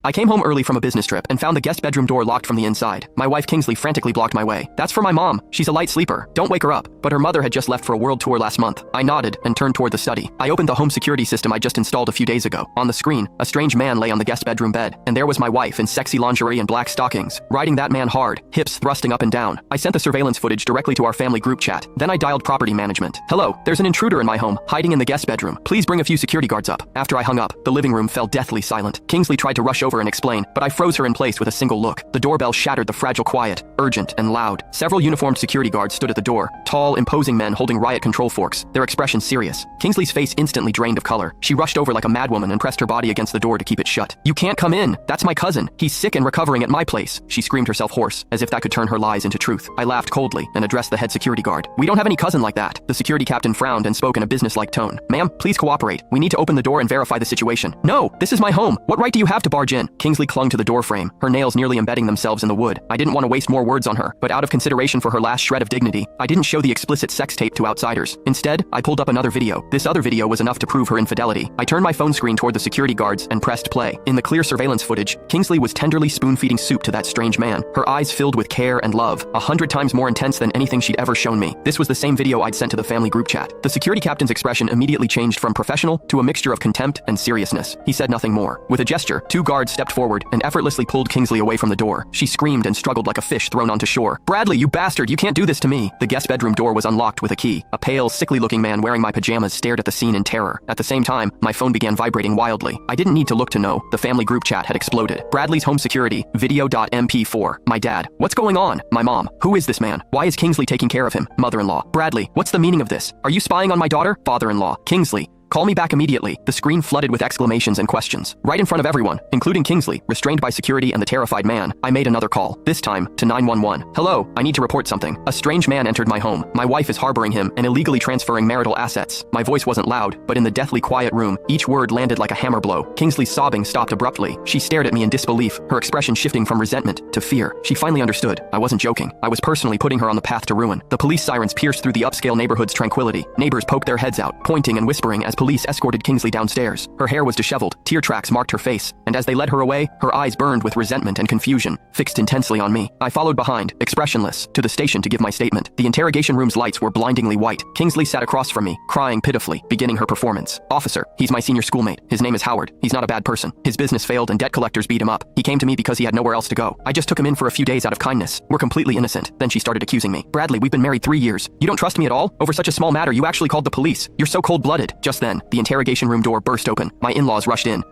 I came home early from a business trip and found the guest bedroom door locked from the inside. My wife Kingsley frantically blocked my way. That's for my mom. She's a light sleeper. Don't wake her up. But her mother had just left for a world tour last month. I nodded and turned toward the study. I opened the home security system I just installed a few days ago. On the screen, a strange man lay on the guest bedroom bed, and there was my wife in sexy lingerie and black stockings, riding that man hard, hips thrusting up and down. I sent the surveillance footage directly to our family group chat. Then I dialed property management. Hello, there's an intruder in my home, hiding in the guest bedroom. Please bring a few security guards up. After I hung up, the living room fell deathly silent. Kingsley tried to rush over and explain, but I froze her in place with a single look. The doorbell shattered the fragile quiet, urgent and loud. Several uniformed security guards stood at the door, tall, imposing men holding riot control forks, their expression serious. Kingsley's face instantly drained of color. She rushed over like a madwoman and pressed her body against the door to keep it shut. You can't come in. That's my cousin. He's sick and recovering at my place. She screamed herself hoarse, as if that could turn her lies into truth. I laughed coldly and addressed the head security guard. We don't have any cousin like that. The security captain frowned and spoke in a businesslike tone. Ma'am, please cooperate. We need to open the door and verify the situation. No, this is my home. What right do you have to barge in? Kingsley clung to the door frame, her nails nearly embedding themselves in the wood. I didn't want to waste more words on her, but out of consideration for her last shred of dignity, I didn't show the explicit sex tape to outsiders. Instead, I pulled up another video. This other video was enough to prove her infidelity. I turned my phone screen toward the security guards and pressed play. In the clear surveillance footage, Kingsley was tenderly spoon-feeding soup to that strange man, her eyes filled with care and love, 100 times more intense than anything she'd ever shown me. This was the same video I'd sent to the family group chat. The security captain's expression immediately changed from professional to a mixture of contempt and seriousness. He said nothing more. With a gesture, two guards stepped forward and effortlessly pulled Kingsley away from the door. She screamed and struggled like a fish thrown onto shore. Bradley, you bastard, you can't do this to me. The guest bedroom door was unlocked with a key. A pale, sickly-looking man wearing my pajamas stared at the scene in terror. At the same time, my phone began vibrating wildly. I didn't need to look to know. The family group chat had exploded. Bradley's home security, video.mp4. My dad. What's going on? My mom. Who is this man? Why is Kingsley taking care of him? Mother-in-law. Bradley, what's the meaning of this? Are you spying on my daughter? Father-in-law. Kingsley. Call me back immediately. The screen flooded with exclamations and questions. Right in front of everyone, including Kingsley, restrained by security and the terrified man, I made another call, this time to 911. Hello, I need to report something. A strange man entered my home. My wife is harboring him and illegally transferring marital assets. My voice wasn't loud, but in the deathly quiet room, each word landed like a hammer blow. Kingsley's sobbing stopped abruptly. She stared at me in disbelief, her expression shifting from resentment to fear. She finally understood. I wasn't joking. I was personally putting her on the path to ruin. The police sirens pierced through the upscale neighborhood's tranquility. Neighbors poked their heads out, pointing and whispering as police escorted Kingsley downstairs. Her hair was disheveled, tear tracks marked her face, and as they led her away, her eyes burned with resentment and confusion, fixed intensely on me. I followed behind, expressionless, to the station to give my statement. The interrogation room's lights were blindingly white. Kingsley sat across from me, crying pitifully, beginning her performance. Officer, he's my senior schoolmate. His name is Howard. He's not a bad person. His business failed and debt collectors beat him up. He came to me because he had nowhere else to go. I just took him in for a few days out of kindness. We're completely innocent. Then she started accusing me. Bradley, we've been married 3 years. You don't trust me at all? Over such a small matter, you actually called the police. You're so cold-blooded. Just then, the interrogation room door burst open. My in-laws rushed in.